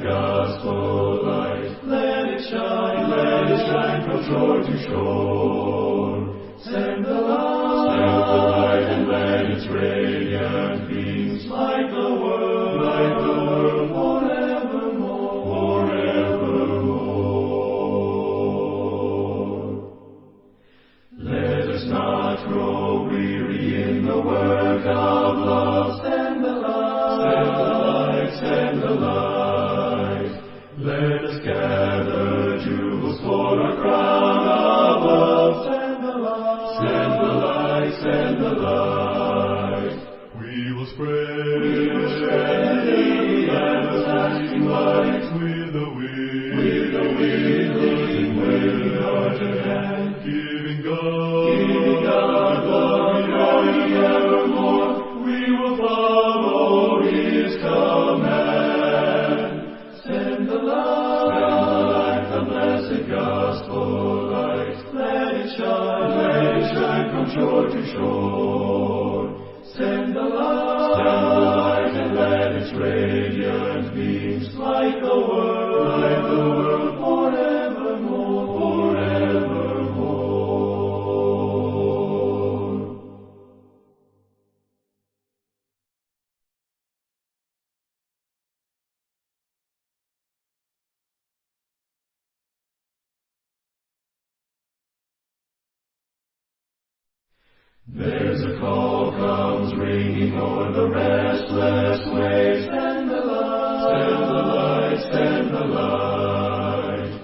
gospel light. Let it shine from shore to shore. Send the light, and let its radiant beams light the world forevermore, forevermore. Let us not grow weary in the work of love. Send the light, send the light. Let us gather jewels for our crown above. Send the light, send the light, send the light. We will spread the everlasting light with the wind, looking with heart and hand, giving God glory evermore. We will follow His command. Send the light, the blessed gospel light. Let it shine from shore to shore. Send the light, and let its radiant beams light the world forevermore, forevermore. There's a call comes ringing o'er the restless waves. Send the light, send the light.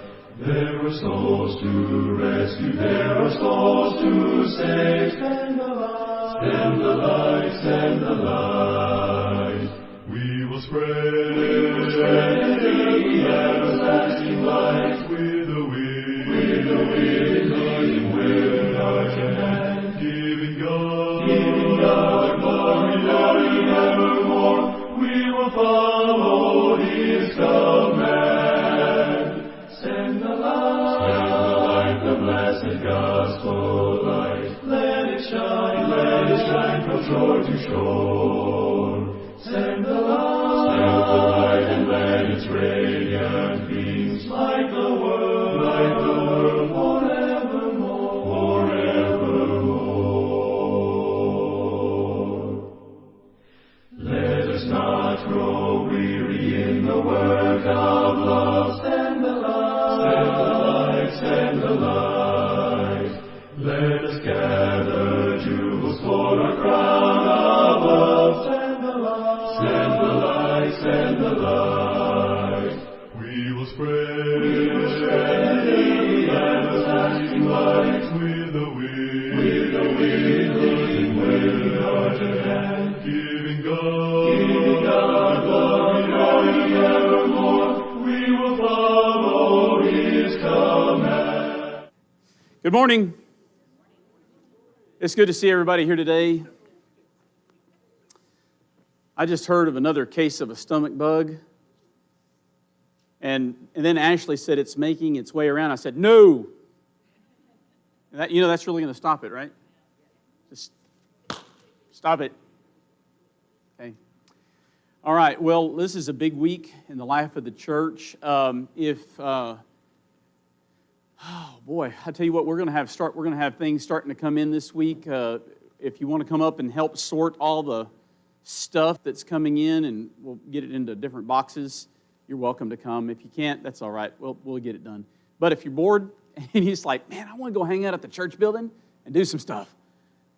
There are souls to rescue, there are souls to save. Send the light, send the light, send the light. We will spread the everlasting light with the wind, leading with heart and hand, giving God glory evermore. We will follow His command. Send the light, the blessed gospel light. Let it shine from shore to shore. Send the light, and let its radiant beams light the world forevermore, forevermore. Let us not grow weary in the work of love. Send the light, send the light. Let us gather jewels for our crown above. Send the light, send the light. We will spread the everlasting light with the wind, looking with heart and hand, giving God glory evermore. We will follow His command. Good morning. It's good to see everybody here today. I just heard of another case of a stomach bug. And then Ashley said it's making its way around. I said, no. And that, that's really going to stop it, right? Just stop it. Okay. All right. Well, this is a big week in the life of the church. Oh boy, I tell you what, we're going to have things starting to come in this week. If you want to come up and help sort all the stuff that's coming in, and we'll get it into different boxes, you're welcome to come. If you can't, that's all right. We'll get it done. But if you're bored and you're just like, man, I want to go hang out at the church building and do some stuff,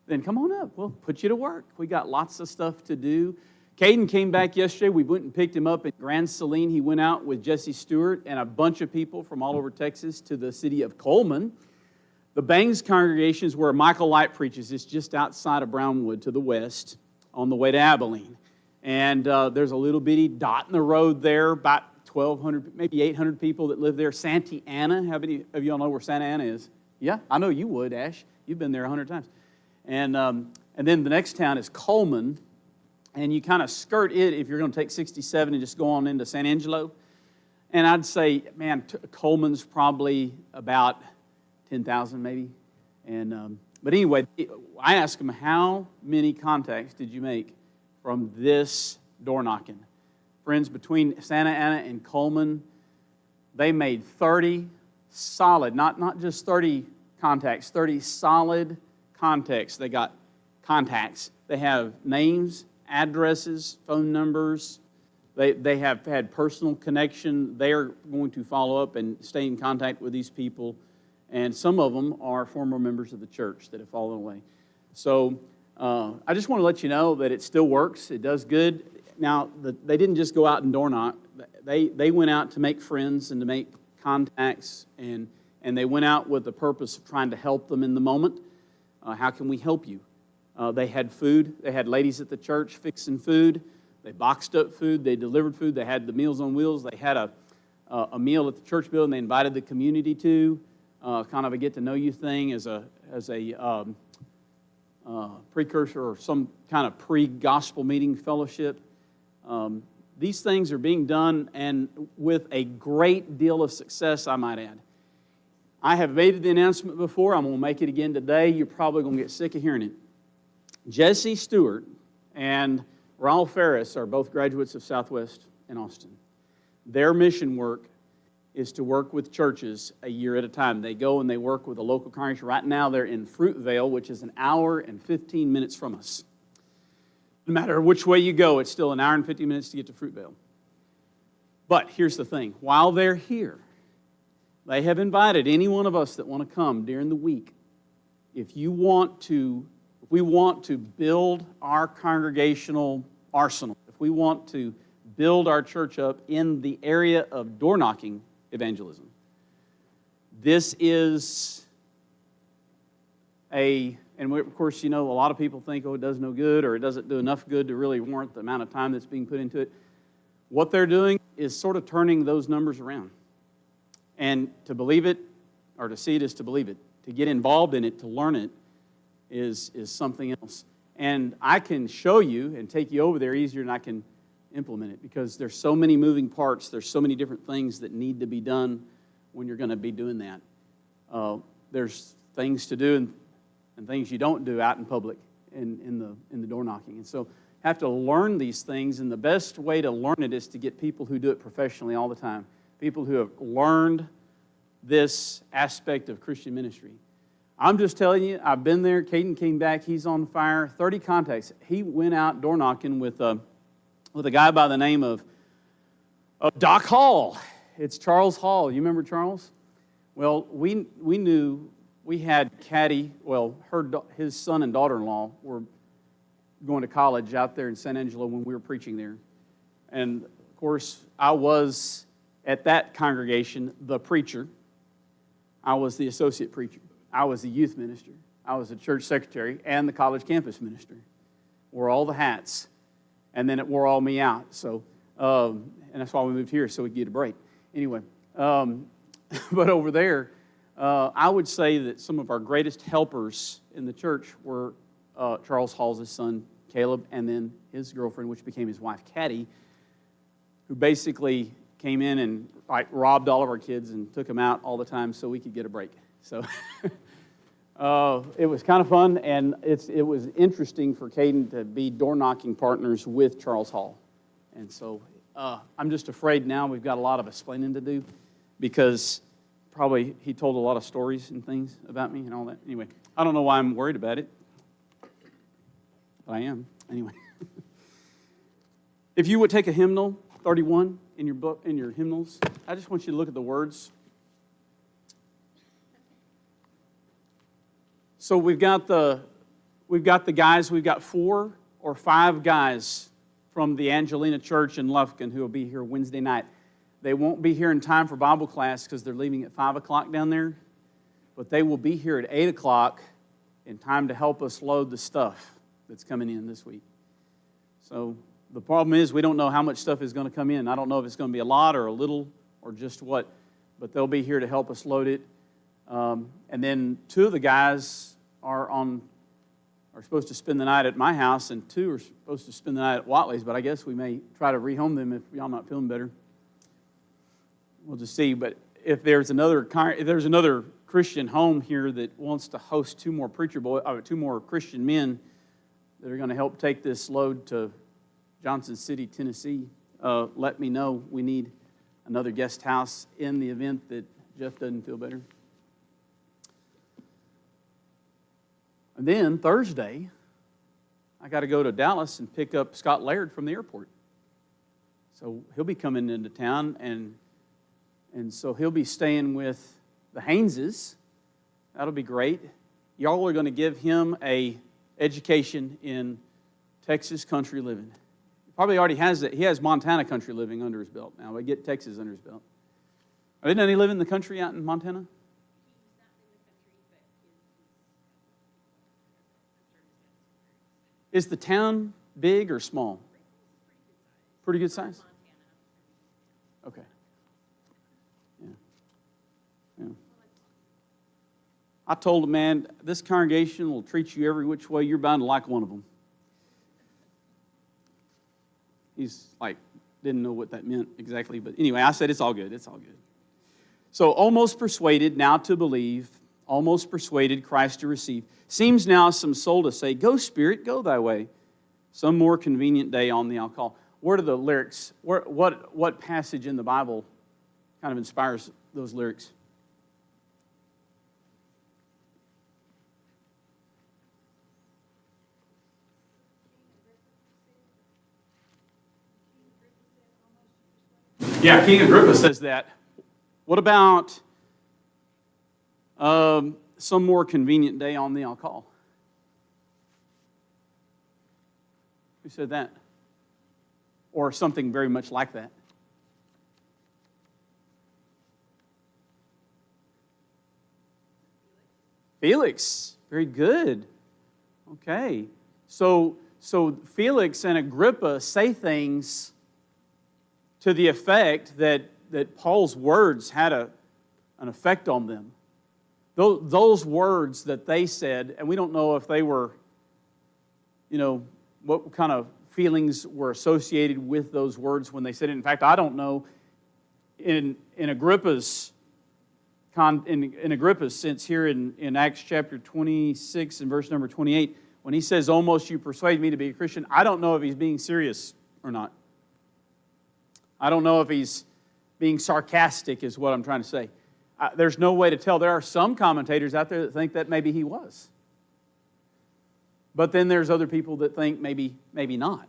then come on up. We'll put you to work. We got lots of stuff to do. Caden came back yesterday. We went and picked him up in Grand Saline. He went out with Jesse Stewart and a bunch of people from all over Texas to the city of Coleman. The Bangs congregation is where Michael Light preaches. It's just outside of Brownwood to the west on the way to Abilene. And there's a little bitty dot in the road there, about 1,200, maybe 800 people that live there. Santa Ana. How many of y'all know where Santa Ana is? Yeah, I know you would, Ash. You've been there 100 times. And then the next town is Coleman. And you kind of skirt it if you're going to take 67 and just go on into San Angelo. And I'd say, man, Coleman's probably about 10,000 maybe. And but anyway, I asked him, how many contacts did you make from this door knocking? Friends, between Santa Ana and Coleman, they made 30 solid, not just 30 contacts, 30 solid contacts. They got contacts. They have names, addresses, phone numbers. They have had personal connection. They are going to follow up and stay in contact with these people. And some of them are former members of the church that have fallen away. So I just want to let you know that it still works. It does good. Now, they didn't just go out and door knock. They went out to make friends and to make contacts, and they went out with the purpose of trying to help them in the moment. How can we help you? They had food. They had ladies at the church fixing food. They boxed up food. They delivered food. They had the Meals on Wheels. They had a meal at the church building they invited the community to, kind of a get-to-know-you thing as a precursor or some kind of pre-gospel meeting fellowship. These things are being done, and with a great deal of success, I might add. I have made the announcement before. I'm going to make it again today. You're probably going to get sick of hearing it. Jesse Stewart and Raul Ferris are both graduates of Southwest in Austin. Their mission work is to work with churches a year at a time. They go and they work with a local congregation. Right now they're in Fruitvale, which is an hour and 15 minutes from us. No matter which way you go, it's still an hour and 15 minutes to get to Fruitvale. But here's the thing. While they're here, they have invited any one of us that want to come during the week. If we want to build our congregational arsenal, if we want to build our church up in the area of door-knocking evangelism, this is of course, a lot of people think, it does no good, or it doesn't do enough good to really warrant the amount of time that's being put into it. What they're doing is sort of turning those numbers around. And to believe it, or to see it is to believe it. To get involved in it, to learn it, is something else. And I can show you and take you over there easier than I can implement it, because there's so many moving parts, there's so many different things that need to be done when you're going to be doing that. There's things to do and things you don't do out in public in the door knocking. And so have to learn these things, and the best way to learn it is to get people who do it professionally all the time, people who have learned this aspect of Christian ministry. I'm just telling you, I've been there. Caden came back. He's on fire. 30 contacts. He went out door knocking with a guy by the name of Doc Hall. It's Charles Hall. You remember Charles? Well, we knew we had Caddy. Well, his son and daughter-in-law were going to college out there in San Angelo when we were preaching there. And, of course, I was, at that congregation, the preacher. I was the associate preacher. I was the youth minister. I was the church secretary and the college campus minister. Wore all the hats. And then it wore all me out. So, and that's why we moved here, so we could get a break. Anyway, but over there, I would say that some of our greatest helpers in the church were Charles Hall's son, Caleb, and then his girlfriend, which became his wife, Caddy, who basically came in and robbed all of our kids and took them out all the time so we could get a break. So it was kind of fun, and it was interesting for Caden to be door-knocking partners with Charles Hall. And so I'm just afraid now we've got a lot of explaining to do, because probably he told a lot of stories and things about me and all that. Anyway, I don't know why I'm worried about it, but I am. Anyway. If you would take a hymnal, 31, in your book, in your hymnals, I just want you to look at the words. So we've got the guys. We've got 4 or 5 guys from the Angelina Church in Lufkin who will be here Wednesday night. They won't be here in time for Bible class because they're leaving at 5 o'clock down there, but they will be here at 8 o'clock in time to help us load the stuff that's coming in this week. So the problem is we don't know how much stuff is going to come in. I don't know if it's going to be a lot or a little or just what, but they'll be here to help us load it. And then 2 of the guys are supposed to spend the night at my house, and 2 are supposed to spend the night at Watley's, but I guess we may try to rehome them if y'all not feeling better. We'll just see. But if there's another Christian home here that wants to host 2 more 2 more Christian men that are going to help take this load to Johnson City, Tennessee, let me know. We need another guest house in the event that Jeff doesn't feel better. And then Thursday, I got to go to Dallas and pick up Scott Laird from the airport. So he'll be coming into town, and so he'll be staying with the Hayneses. That'll be great. Y'all are going to give him a education in Texas country living. He probably already has it. He has Montana country living under his belt now. We get Texas under his belt. Didn't he live in the country out in Montana? Is the town big or small? Pretty good size? Okay. Yeah. I told him, man, this congregation will treat you every which way. You're bound to like one of them. He's like, didn't know what that meant exactly. But anyway, I said, it's all good. It's all good. So almost persuaded, now to believe. Almost persuaded, Christ to receive. Seems now some soul to say, go, Spirit, go thy way. Some more convenient day on thee I'll call. What are the lyrics? What passage in the Bible kind of inspires those lyrics? Yeah, King Agrippa says that. What about some more convenient day on thee I'll call? Who said that? Or something very much like that. Felix. Very good. Okay. So Felix and Agrippa say things to the effect that Paul's words had an effect on them. Those words that they said, and we don't know if they were, what kind of feelings were associated with those words when they said it. In fact, I don't know in Agrippa's sense here in Acts chapter 26 and verse number 28, when he says, almost you persuade me to be a Christian, I don't know if he's being serious or not. I don't know if he's being sarcastic is what I'm trying to say. There's no way to tell. There are some commentators out there that think that maybe he was. But then there's other people that think maybe not.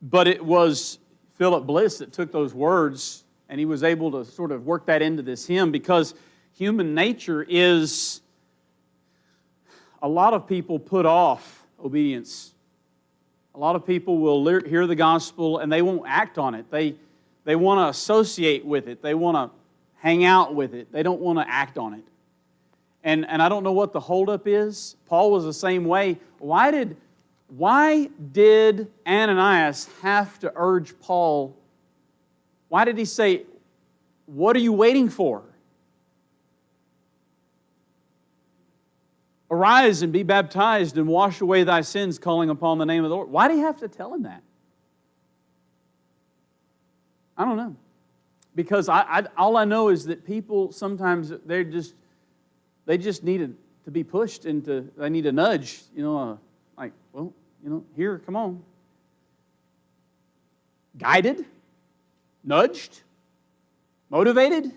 But it was Philip Bliss that took those words and he was able to sort of work that into this hymn, because human nature is, a lot of people put off obedience. A lot of people will hear the gospel and they won't act on it. They want to associate with it. They want to hang out with it. They don't want to act on it. And I don't know what the holdup is. Paul was the same way. Why did Ananias have to urge Paul? Why did he say, what are you waiting for? Arise and be baptized and wash away thy sins, calling upon the name of the Lord. Why do you have to tell him that? I don't know. Because all I know is that people sometimes, they just need to be pushed into, they need a nudge, here, come on. Guided, nudged, motivated,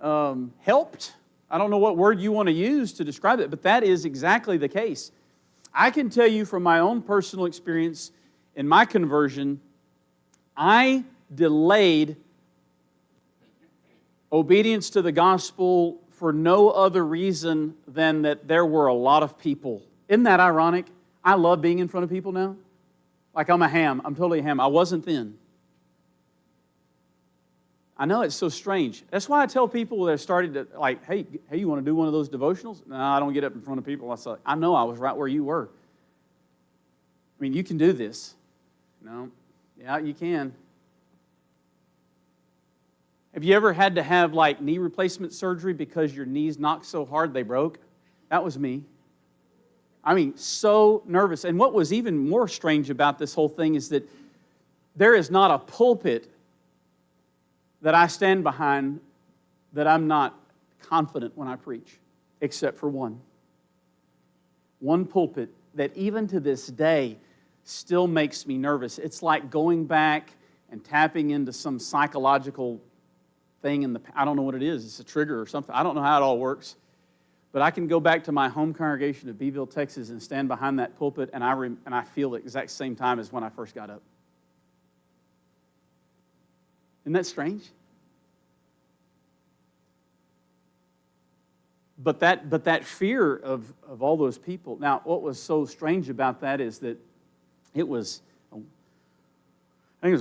helped. I don't know what word you want to use to describe it, but that is exactly the case. I can tell you from my own personal experience in my conversion, I delayed obedience to the gospel for no other reason than that there were a lot of people. Isn't that ironic? I love being in front of people now. Like I'm a ham. I'm totally a ham. I wasn't then. I know it's so strange. That's why I tell people that started to, like, hey, you want to do one of those devotionals? No, I don't get up in front of people. I know I was right where you were. I mean, you can do this. No. Yeah, you can. Have you ever had to have like knee replacement surgery because your knees knocked so hard they broke? That was me. I mean, so nervous. And what was even more strange about this whole thing is that there is not a pulpit that I stand behind that I'm not confident when I preach, except for one. One pulpit that even to this day still makes me nervous. It's like going back and tapping into some psychological thing I don't know what it is. It's a trigger or something. I don't know how it all works. But I can go back to my home congregation of Beeville, Texas, and stand behind that pulpit, and I feel the exact same time as when I first got up. Isn't that strange? But that fear of all those people. Now, what was so strange about that is that I think it was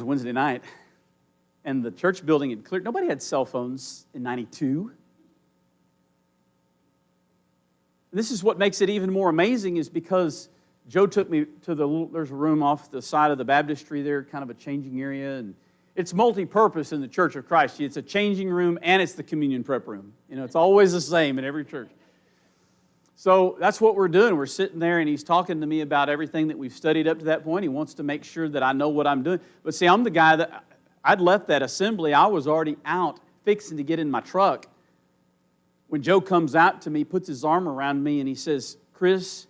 Wednesday night, and the church building had cleared. Nobody had cell phones in 92. And this is what makes it even more amazing, is because Joe took me to there's a room off the side of the baptistry there, kind of a changing area, and it's multi-purpose in the Church of Christ. It's a changing room and it's the communion prep room. It's always the same in every church. So that's what we're doing. We're sitting there, and he's talking to me about everything that we've studied up to that point. He wants to make sure that I know what I'm doing. But see, I'm the guy that I'd left that assembly. I was already out fixing to get in my truck when Joe comes out to me, puts his arm around me, and he says, "Chris,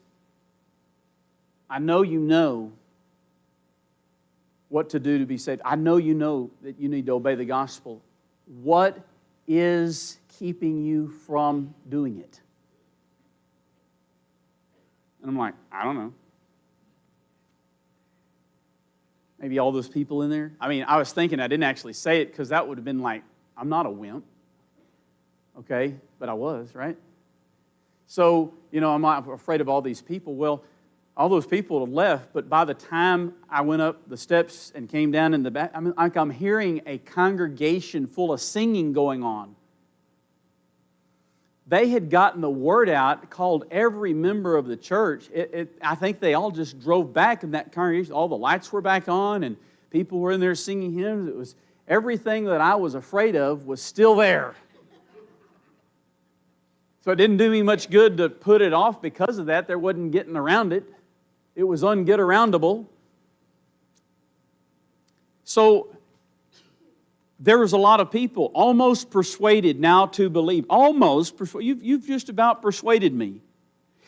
I know you know what to do to be saved. I know you know that you need to obey the gospel. What is keeping you from doing it?" And I'm like, I don't know. Maybe all those people in there. I mean, I was thinking, I didn't actually say it because that would have been like, I'm not a wimp. Okay? But I was, right? So, I'm not afraid of all these people. Well, all those people had left, but by the time I went up the steps and came down in the back, I'm hearing a congregation full of singing going on. They had gotten the word out, called every member of the church. I think they all just drove back in that congregation. All the lights were back on, and people were in there singing hymns. It was everything that I was afraid of was still there. So it didn't do me much good to put it off because of that. There wasn't getting around it. It was unget-aroundable. So there was a lot of people almost persuaded now to believe. Almost persuaded. You've just about persuaded me.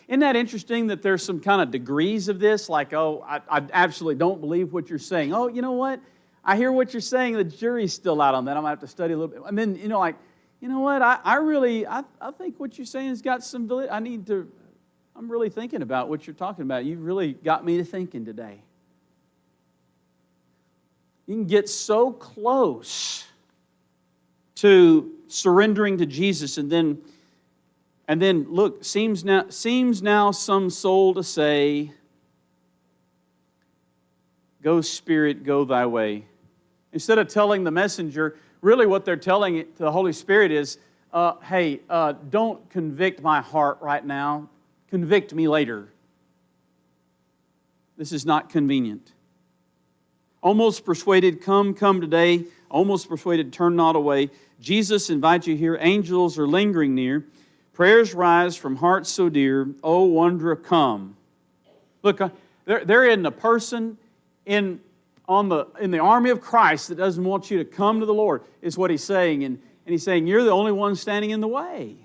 Isn't that interesting that there's some kind of degrees of this? Like, I absolutely don't believe what you're saying. Oh, you know what? I hear what you're saying. The jury's still out on that. I'm going to have to study a little bit. And then, you know what? I think what you're saying has got some validity. I'm really thinking about what you're talking about. You've really got me to thinking today. You can get so close to surrendering to Jesus, and then look, seems now some soul to say, "Go, Spirit, go thy way." Instead of telling the messenger, really what they're telling it to the Holy Spirit is, "Hey, don't convict my heart right now. Convict me later. This is not convenient." Almost persuaded, come today. Almost persuaded, turn not away. Jesus invites you here. Angels are lingering near. Prayers rise from hearts so dear. Oh, wondrous come. Look, there isn't a person in the army of Christ that doesn't want you to come to the Lord, is what he's saying. And he's saying, you're the only one standing in the way.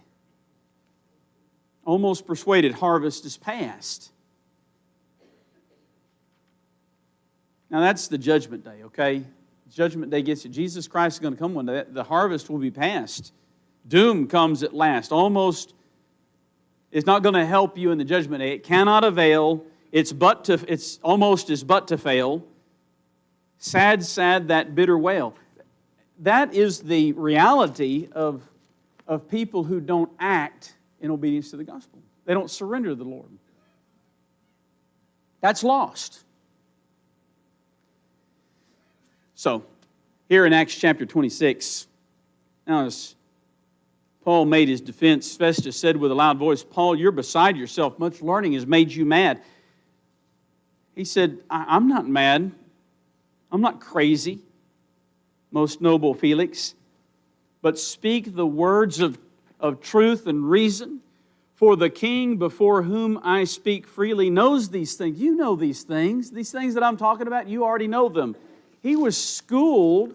Almost persuaded, harvest is past. Now that's the judgment day, okay? Judgment day gets you. Jesus Christ is going to come one day. The harvest will be past. Doom comes at last. Almost is not going to help you in the judgment day. It cannot avail. It's almost is but to fail. Sad that bitter wail. That is the reality of people who don't act in obedience to the gospel. They don't surrender to the Lord. That's lost. So, here in Acts chapter 26, now as Paul made his defense, Festus said with a loud voice, "Paul, you're beside yourself. Much learning has made you mad." He said, I'm not mad. I'm not crazy, most noble Felix, but speak the words of truth and reason. For the king before whom I speak freely knows these things. You know these things. These things that I'm talking about, you already know them. He was schooled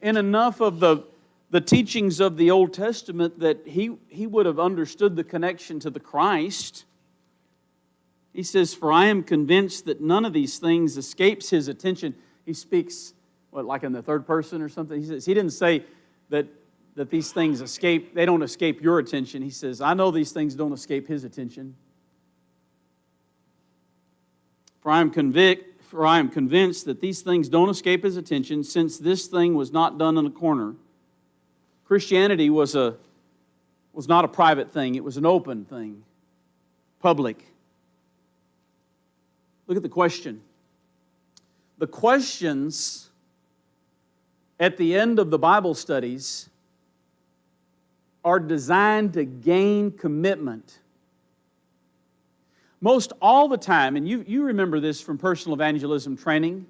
in enough of the teachings of the Old Testament that he would have understood the connection to the Christ. He says, "For I am convinced that none of these things escapes his attention." He speaks, like in the third person or something? He says, he didn't say that these things they don't escape your attention. He says, I know these things don't escape his attention. For I am convinced that these things don't escape his attention, since this thing was not done in a corner. Christianity was not a private thing. It was an open thing, public. Look at the question. The questions at the end of the Bible studies are designed to gain commitment. Most all the time, and you remember this from personal evangelism training,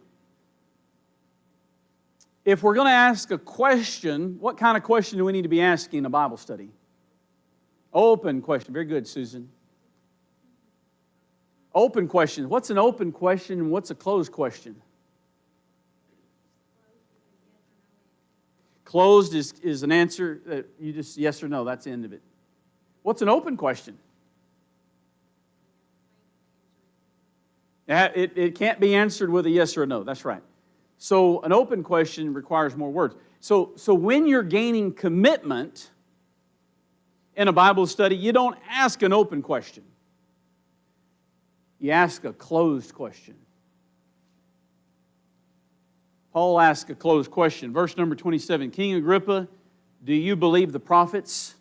if we're going to ask a question, what kind of question do we need to be asking in a Bible study? Open question. Very good, Susan. Open question. What's an open question and what's a closed question? Closed is an answer that you just yes or no, that's the end of it. What's an open question? It can't be answered with a yes or a no, that's right. So an open question requires more words. So when you're gaining commitment in a Bible study, you don't ask an open question. You ask a closed question. Paul asks a closed question. Verse number 27, King Agrippa, do you believe the prophets?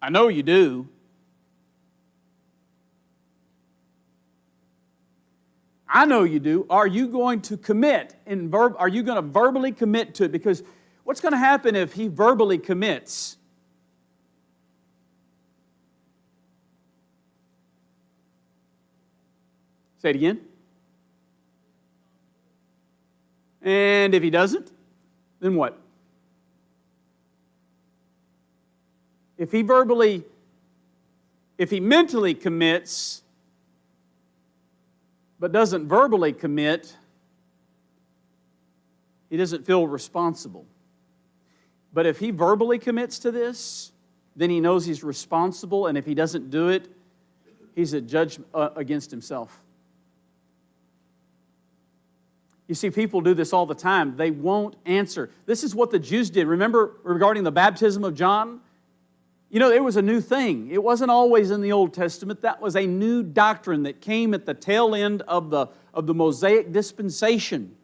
I know you do. I know you do. Are you going to commit? Are you going to verbally commit to it? Because what's going to happen if he verbally commits? Say it again. And if he doesn't, then what? If he mentally commits, but doesn't verbally commit, he doesn't feel responsible. But if he verbally commits to this, then he knows he's responsible, and if he doesn't do it, he's a judge against himself. You see, people do this all the time. They won't answer. This is what the Jews did. Remember regarding the baptism of John? You know, it was a new thing. It wasn't always in the Old Testament. That was a new doctrine that came at the tail end of the Mosaic dispensation.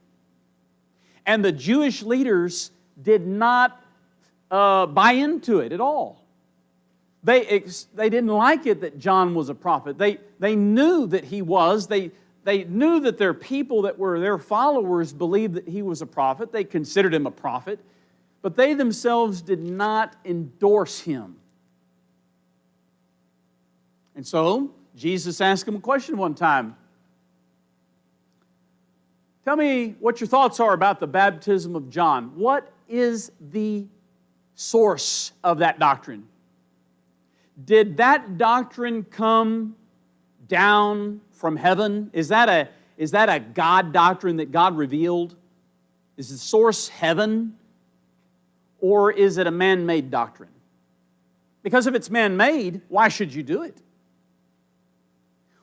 And the Jewish leaders did not buy into it at all. They didn't like it that John was a prophet. They knew that he was. They knew that their people that were their followers believed that he was a prophet. They considered him a prophet. But they themselves did not endorse him. And so, Jesus asked him a question one time. Tell me what your thoughts are about the baptism of John. What is the source of that doctrine? Did that doctrine come down from heaven? Is that a God doctrine that God revealed? Is the source heaven? Or is it a man-made doctrine? Because if it's man-made, why should you do it?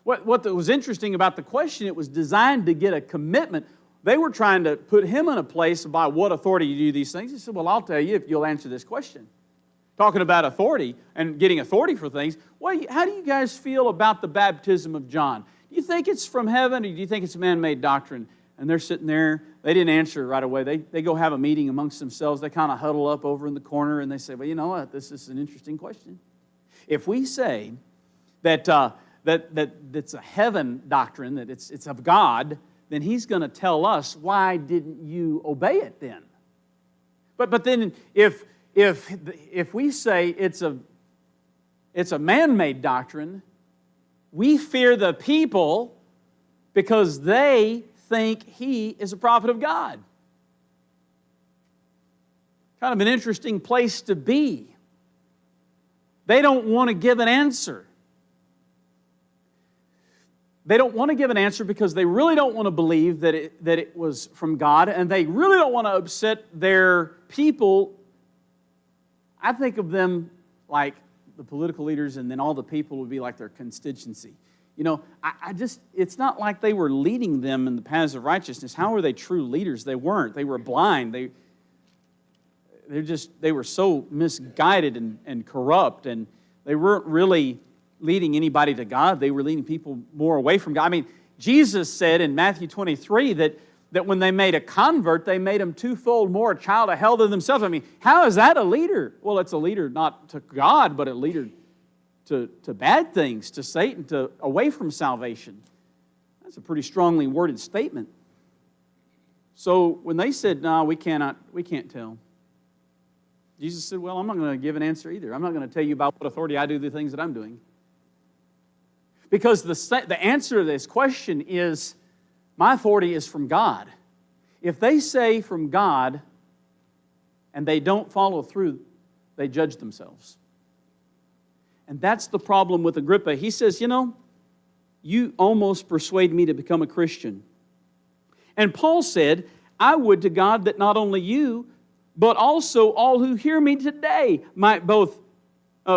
What was interesting about the question, it was designed to get a commitment. They were trying to put him in a place by what authority you do these things. He said, well, I'll tell you if you'll answer this question. Talking about authority and getting authority for things, well, how do you guys feel about the baptism of John? Do you think it's from heaven or do you think it's a man-made doctrine? And they're sitting there. They didn't answer right away. They go have a meeting amongst themselves. They kind of huddle up over in the corner and they say, well, you know what? This is an interesting question. If we say that it's a heaven doctrine, that it's of God, then he's going to tell us, why didn't you obey it then? But then if we say it's a man-made doctrine, we fear the people because they think he is a prophet of God. Kind of an interesting place to be. They don't want to give an answer. They don't want to give an answer because they really don't want to believe that it was from God, and they really don't want to upset their people. I think of them like the political leaders, and then all the people would be like their constituency. You know, it's not like they were leading them in the paths of righteousness. How were they true leaders? They weren't. They were blind. They were so misguided and corrupt, and they weren't really leading anybody to God. They were leading people more away from God. I mean, Jesus said in Matthew 23 that when they made a convert, they made him twofold more a child of hell than themselves. I mean, how is that a leader? Well, it's a leader not to God, but a leader to bad things, to Satan, away from salvation. That's a pretty strongly worded statement. So when they said, no, we can't tell, Jesus said, well, I'm not going to give an answer either. I'm not going to tell you about what authority I do the things that I'm doing. Because the answer to this question is, my authority is from God. If they say from God and they don't follow through, they judge themselves. And that's the problem with Agrippa. He says, you know, you almost persuade me to become a Christian. And Paul said, I would to God that not only you, but also all who hear me today might both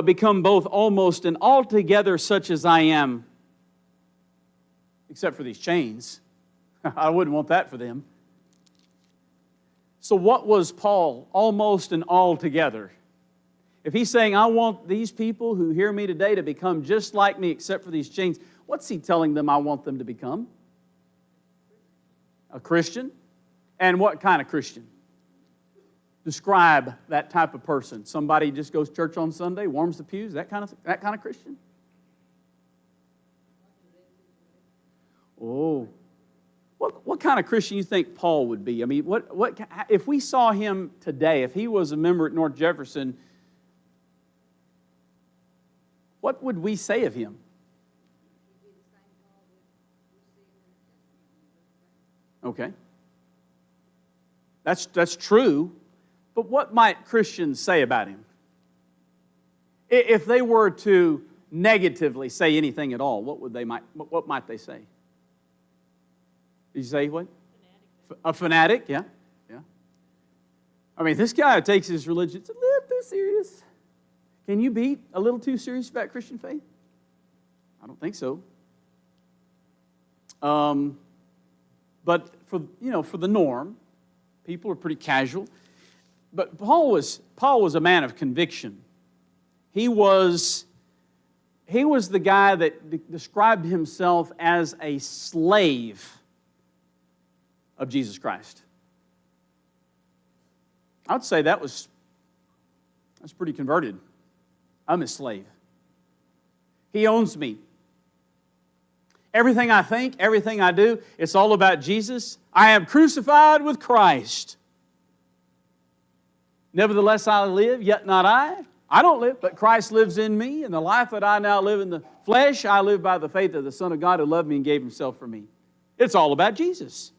become both almost and altogether such as I am. Except for these chains. I wouldn't want that for them. So what was Paul almost and altogether? If he's saying, I want these people who hear me today to become just like me except for these chains, what's he telling them I want them to become? A Christian? And what kind of Christian? Describe that type of person. Somebody who just goes to church on Sunday, warms the pews, that kind of Christian? Oh, what kind of Christian you think Paul would be? I mean, what if we saw him today, if he was a member at North Jefferson, what would we say of him? Okay. That's true, but what might Christians say about him? If they were to negatively say anything at all, what might they say? Did you say what? A fanatic, yeah. I mean, this guy takes his religion a little too serious. Can you be a little too serious about Christian faith? I don't think so. But for the norm, people are pretty casual. But Paul was a man of conviction. He was the guy that described himself as a slave of Jesus Christ. I would say that's pretty converted. I'm his slave. He owns me. Everything I think, everything I do, it's all about Jesus. I am crucified with Christ. Nevertheless I live, yet not I. I don't live, but Christ lives in me. And the life that I now live in the flesh, I live by the faith of the Son of God who loved me and gave himself for me. It's all about Jesus.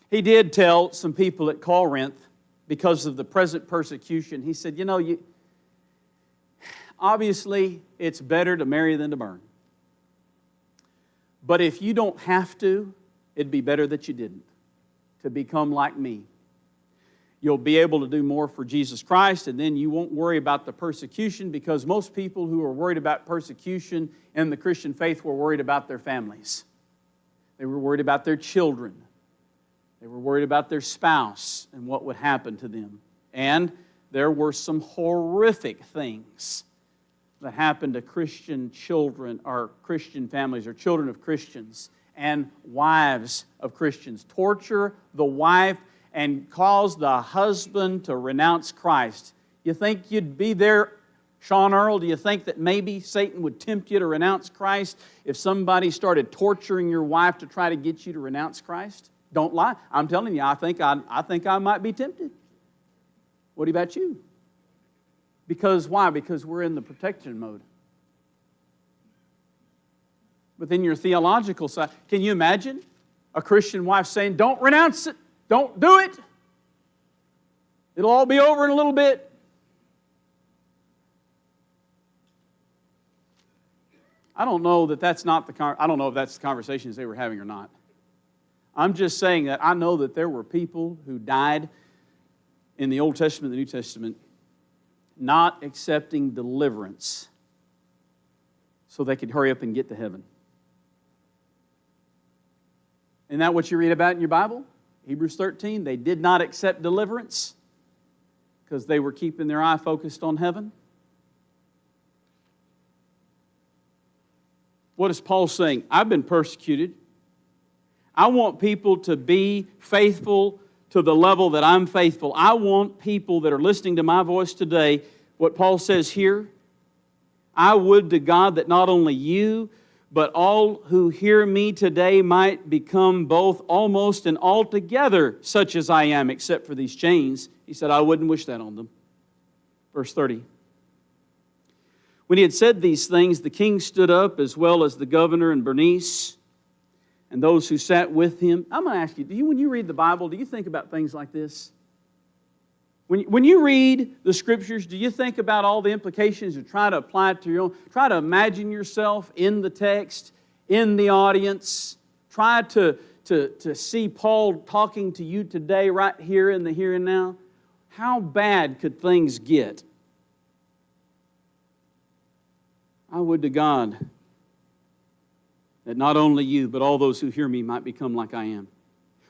He did tell some people at Corinth, because of the present persecution, he said, obviously it's better to marry than to burn. But if you don't have to, it'd be better that you didn't, to become like me. You'll be able to do more for Jesus Christ, and then you won't worry about the persecution, because most people who are worried about persecution in the Christian faith were worried about their families. They were worried about their children. They were worried about their spouse and what would happen to them. And there were some horrific things that happened to Christian children or Christian families or children of Christians and wives of Christians. Torture the wife and cause the husband to renounce Christ. You think you'd be there, Sean Earl? Do you think that maybe Satan would tempt you to renounce Christ if somebody started torturing your wife to try to get you to renounce Christ? Don't lie. I'm telling you, I think I might be tempted. What about you? Because why? Because we're in the protection mode. Within your theological side, can you imagine a Christian wife saying, don't renounce it, don't do it. It'll all be over in a little bit. I don't know if that's the conversations they were having or not. I'm just saying that I know that there were people who died in the Old Testament and the New Testament not accepting deliverance so they could hurry up and get to heaven. Isn't that what you read about in your Bible? Hebrews 13, they did not accept deliverance because they were keeping their eye focused on heaven. What is Paul saying? I've been persecuted. I want people to be faithful to the level that I'm faithful. I want people that are listening to my voice today, what Paul says here, I would to God that not only you, but all who hear me today might become both almost and altogether such as I am, except for these chains. He said, I wouldn't wish that on them. Verse 30. When he had said these things, the king stood up, as well as the governor and Bernice, and those who sat with him. I'm going to ask you, when you read the Bible, do you think about things like this? When you read the Scriptures, do you think about all the implications and try to apply it to your own? Try to imagine yourself in the text, in the audience. Try to see Paul talking to you today, right here in the here and now. How bad could things get? I would to God that not only you, but all those who hear me might become like I am.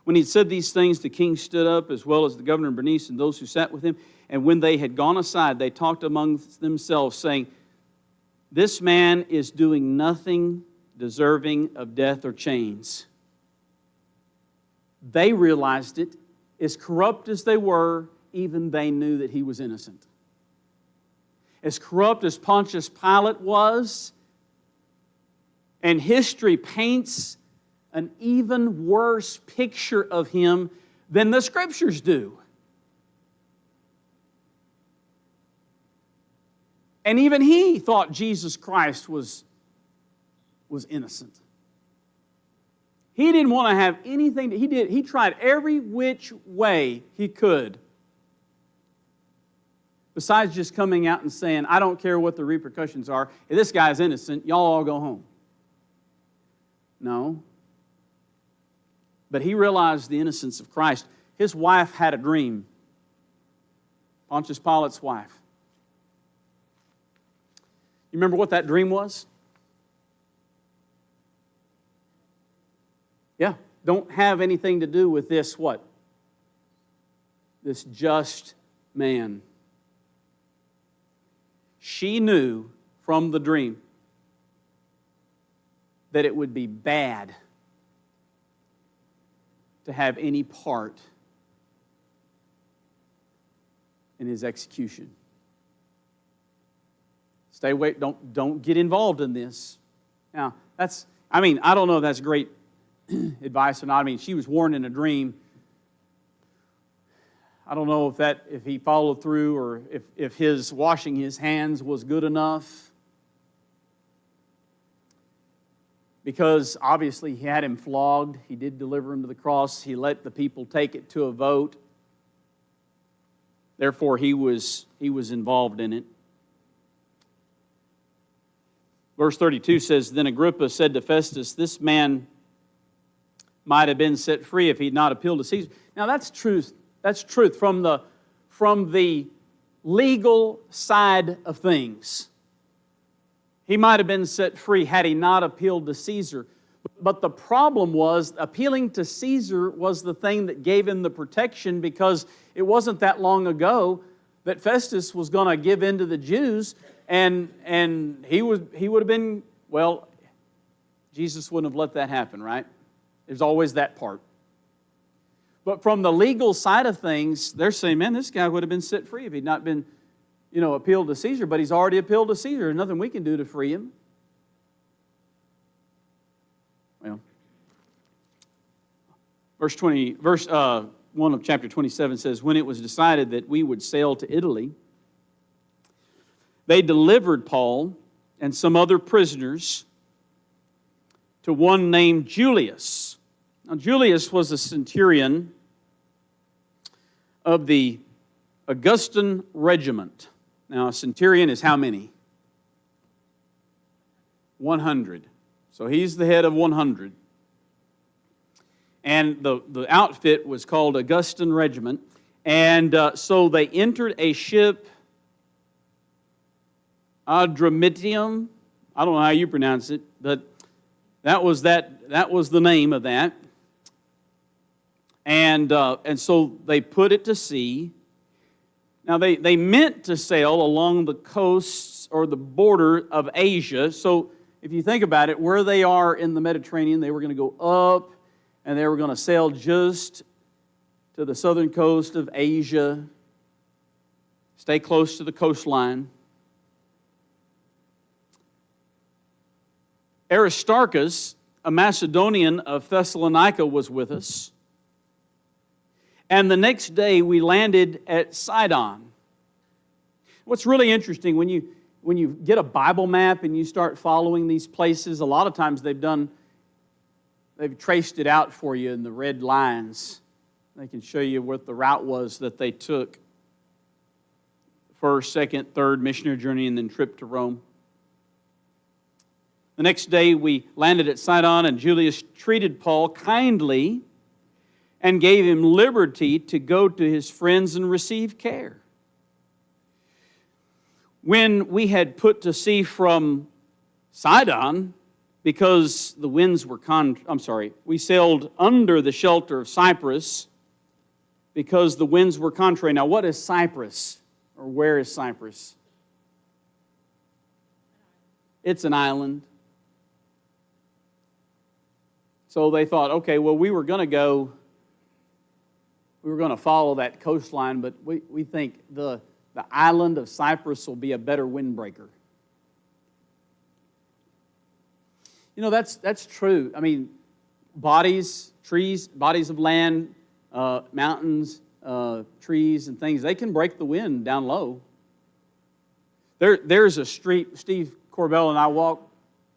When he said these things, the king stood up, as well as the governor and Bernice and those who sat with him. And when they had gone aside, they talked among themselves, saying, this man is doing nothing deserving of death or chains. They realized it. As corrupt as they were, even they knew that he was innocent. As corrupt as Pontius Pilate was, and history paints an even worse picture of him than the Scriptures do. And even he thought Jesus Christ was innocent. He didn't want to have anything. He tried every which way he could, besides just coming out and saying, I don't care what the repercussions are. If this guy's innocent, y'all all go home. No. But he realized the innocence of Christ. His wife had a dream. Pontius Pilate's wife. You remember what that dream was? Yeah. Don't have anything to do with this what? This just man. She knew from the dream that it would be bad to have any part in his execution. Stay away, don't get involved in this. Now, I don't know if that's great advice or not. I mean, she was warned in a dream. I don't know if he followed through or if his washing his hands was good enough. Because obviously he had him flogged. He did deliver him to the cross. He let the people take it to a vote. Therefore, he was involved in it. Verse 32 says, Then Agrippa said to Festus, this man might have been set free if he had not appealed to Caesar. Now that's truth. That's truth from the legal side of things. He might have been set free had he not appealed to Caesar. But the problem was, appealing to Caesar was the thing that gave him the protection, because it wasn't that long ago that Festus was going to give in to the Jews, and he would have been, well, Jesus wouldn't have let that happen, right? There's always that part. But from the legal side of things, they're saying, man, this guy would have been set free if he'd not been appealed to Caesar, but he's already appealed to Caesar. There's nothing we can do to free him. Well, verse 1 of chapter 27 says, When it was decided that we would sail to Italy, they delivered Paul and some other prisoners to one named Julius. Now, Julius was a centurion of the Augustan regiment. Now, a centurion is how many? 100. So he's the head of 100. And the outfit was called Augustan regiment. And so they entered a ship Adramyttium. I don't know how you pronounce it, but that was the name of that. And so they put it to sea. Now they meant to sail along the coasts or the border of Asia. So if you think about it, where they are in the Mediterranean, they were going to go up and they were going to sail just to the southern coast of Asia, stay close to the coastline. Aristarchus, a Macedonian of Thessalonica, was with us. And the next day we landed at Sidon. What's really interesting, when you get a Bible map and you start following these places, a lot of times they've traced it out for you in the red lines. They can show you what the route was that they took. First, second, third missionary journey, and then trip to Rome. The next day we landed at Sidon, and Julius treated Paul kindly and gave him liberty to go to his friends and receive care. When we had put to sea from Sidon, because the winds were we sailed under the shelter of Cyprus because the winds were contrary. Now, what is Cyprus? Or where is Cyprus? It's an island. So they thought, okay, well, we were going to follow that coastline, but we think the island of Cyprus will be a better windbreaker. You know, that's true. I mean, bodies, trees, bodies of land, mountains, trees and things, they can break the wind down low. There's a street, Steve Corbell and I walk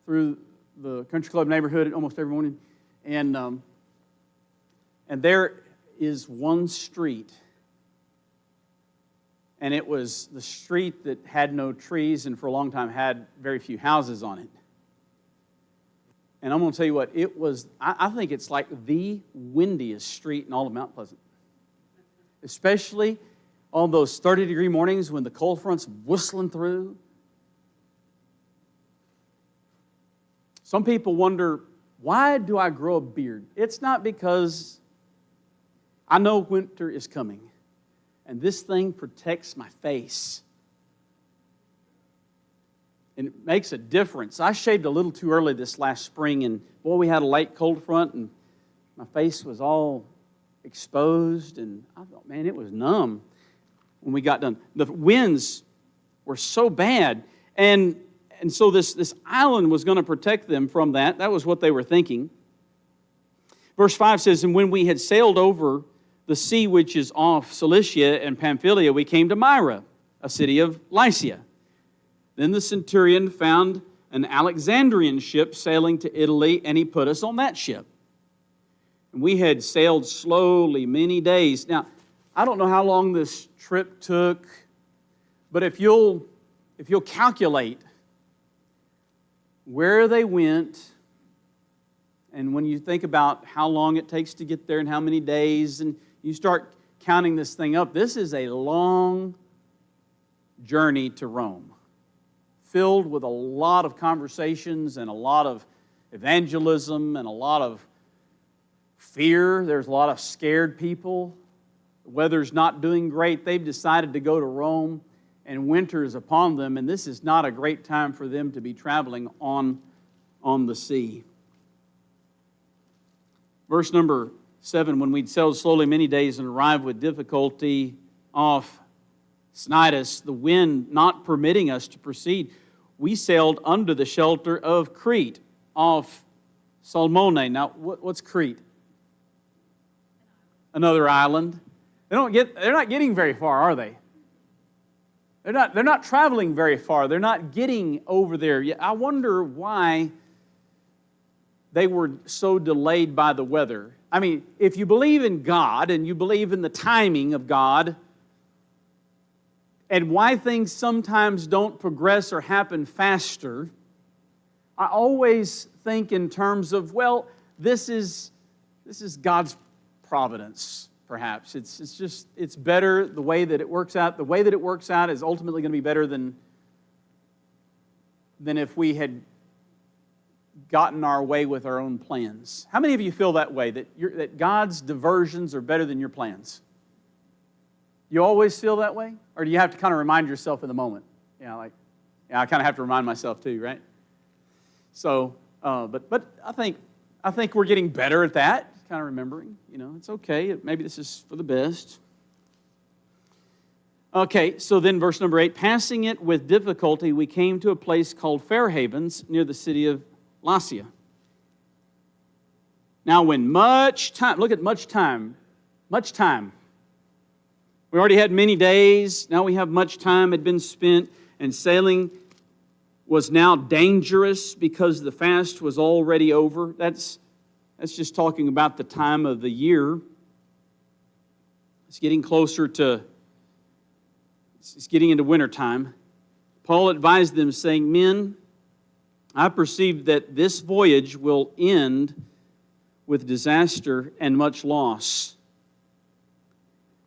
through the country club neighborhood almost every morning, and there is one street, and it was the street that had no trees and for a long time had very few houses on it. And I'm going to tell you what, it was, I think it's like the windiest street in all of Mount Pleasant. Especially on those 30-degree mornings when the cold front's whistling through. Some people wonder, why do I grow a beard? It's not because I know winter is coming, and this thing protects my face. And it makes a difference. I shaved a little too early this last spring, and boy, we had a late cold front, and my face was all exposed, and I thought, man, it was numb when we got done. The winds were so bad, and so this island was going to protect them from that. That was what they were thinking. Verse 5 says, and when we had sailed over the sea which is off Cilicia and Pamphylia, we came to Myra, a city of Lycia. Then the centurion found an Alexandrian ship sailing to Italy, and he put us on that ship. And we had sailed slowly many days. Now, I don't know how long this trip took, but if you'll calculate where they went, and when you think about how long it takes to get there and how many days, and you start counting this thing up, this is a long journey to Rome, filled with a lot of conversations and a lot of evangelism and a lot of fear. There's a lot of scared people. The weather's not doing great. They've decided to go to Rome, and winter is upon them, and this is not a great time for them to be traveling on the sea. Verse number 7, when we'd sailed slowly many days and arrived with difficulty off Cnidus, the wind not permitting us to proceed, we sailed under the shelter of Crete off Salmone. Now, what's Crete? Another island. They're not getting very far, are they? They're not traveling very far. They're not getting over there yet. I wonder why they were so delayed by the weather. I mean, if you believe in God and you believe in the timing of God and why things sometimes don't progress or happen faster, I always think in terms of, well, this is God's providence, perhaps. It's better the way that it works out. The way that it works out is ultimately going to be better than than if we had gotten our way with our own plans. How many of you feel that way, that God's diversions are better than your plans? You always feel that way? Or do you have to kind of remind yourself in the moment? I kind of have to remind myself too, right? So, but I think we're getting better at that, kind of remembering, it's okay. Maybe this is for the best. Okay, so then verse number 8, passing it with difficulty, we came to a place called Fair Havens near the city of Lasea. Now when much time. We already had many days, now we have much time had been spent, and sailing was now dangerous because the fast was already over. That's just talking about the time of the year. It's getting into wintertime. Paul advised them, saying, men, I perceive that this voyage will end with disaster and much loss,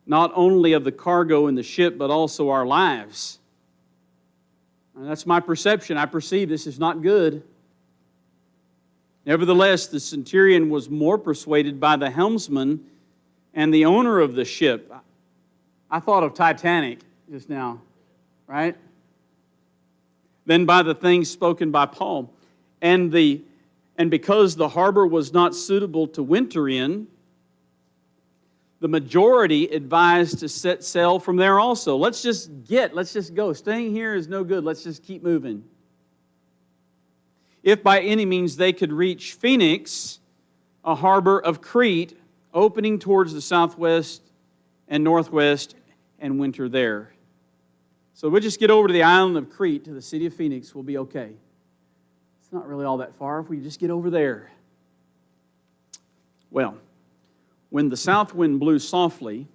not only of the cargo in the ship, but also our lives. And that's my perception. I perceive this is not good. Nevertheless, the centurion was more persuaded by the helmsman and the owner of the ship. I thought of Titanic just now, right? Than by the things spoken by Paul. And because the harbor was not suitable to winter in, the majority advised to set sail from there also. Let's just go. Staying here is no good. Let's just keep moving. If by any means they could reach Phoenix, a harbor of Crete, opening towards the southwest and northwest, and winter there. So we'll just get over to the island of Crete, to the city of Phoenix, we'll be okay. It's not really all that far if we just get over there. Well, when the south wind blew softly,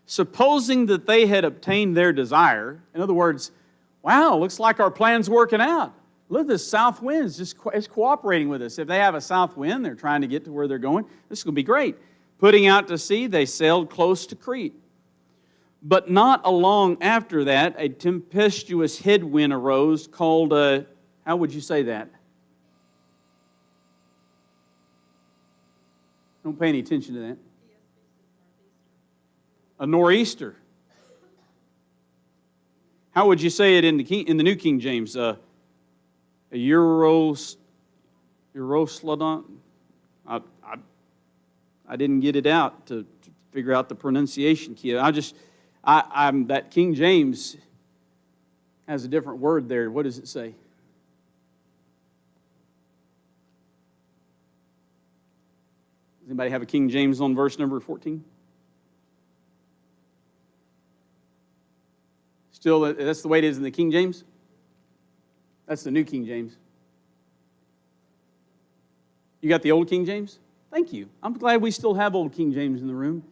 supposing that they had obtained their desire, in other words, wow, looks like our plan's working out. Look, this south wind is cooperating with us. If they have a south wind, they're trying to get to where they're going. This is going to be great. Putting out to sea, they sailed close to Crete. But not long after that, a tempestuous headwind arose called how would you say that? Don't pay any attention to that. A nor'easter. How would you say it in the New King James? A Eurosladon? I didn't get it out to figure out the pronunciation key. I'm that King James has a different word there. What does it say? Does anybody have a King James on verse number 14? Still, that's the way it is in the King James? That's the New King James. You got the Old King James? Thank you. I'm glad we still have Old King James in the room.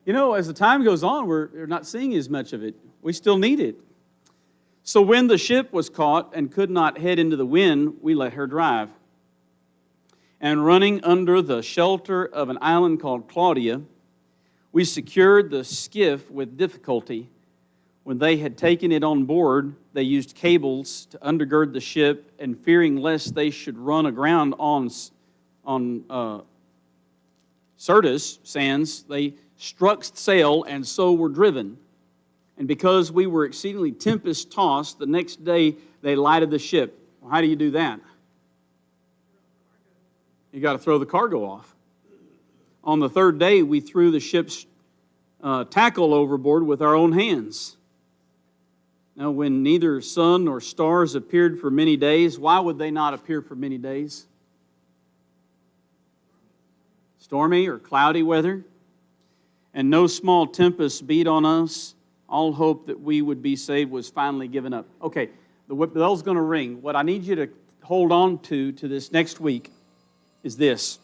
As the time goes on, we're not seeing as much of it. We still need it. So when the ship was caught and could not head into the wind, we let her drive. And running under the shelter of an island called Claudia, we secured the skiff with difficulty. When they had taken it on board, they used cables to undergird the ship, and fearing lest they should run aground on Syrtis sands, they struck sail and so were driven. And because we were exceedingly tempest-tossed, the next day they lighted the ship. Well, how do you do that? You got to throw the cargo off. On the third day, we threw the ship's tackle overboard with our own hands. Now, when neither sun nor stars appeared for many days, why would they not appear for many days? Stormy or cloudy weather, and no small tempest beat on us. All hope that we would be saved was finally given up. Okay, the bell's going to ring. What I need you to hold on to this next week is this.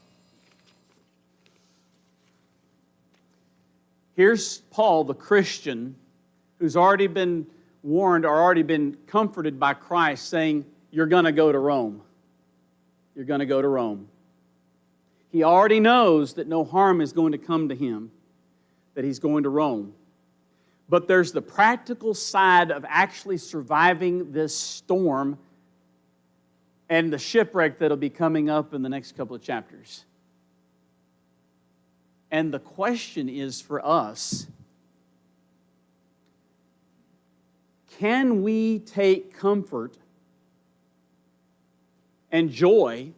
Here's Paul, the Christian, who's already been warned or already been comforted by Christ, saying, you're going to go to Rome. You're going to go to Rome. He already knows that no harm is going to come to him, that he's going to Rome. But there's the practical side of actually surviving this storm and the shipwreck that'll be coming up in the next couple of chapters. And the question is for us, can we take comfort and joy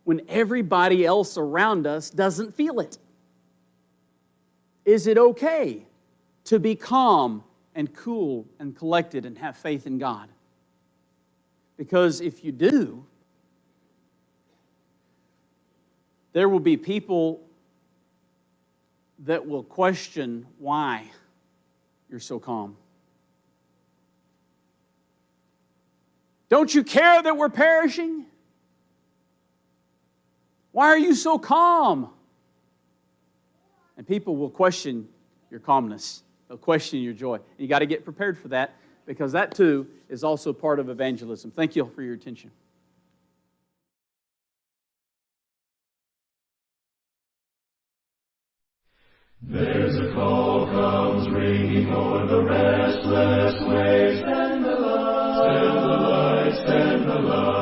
when everybody else around us doesn't feel it? Is it okay to be calm and cool and collected and have faith in God? Because if you do, there will be people that will question why you're so calm. Don't you care that we're perishing? Why are you so calm? And people will question your calmness. They'll question your joy. And you got to get prepared for that, because that too is also part of evangelism. Thank you for your attention. There's a call comes ringing o'er the restless waves. Stand the light, stand the light, stand the light.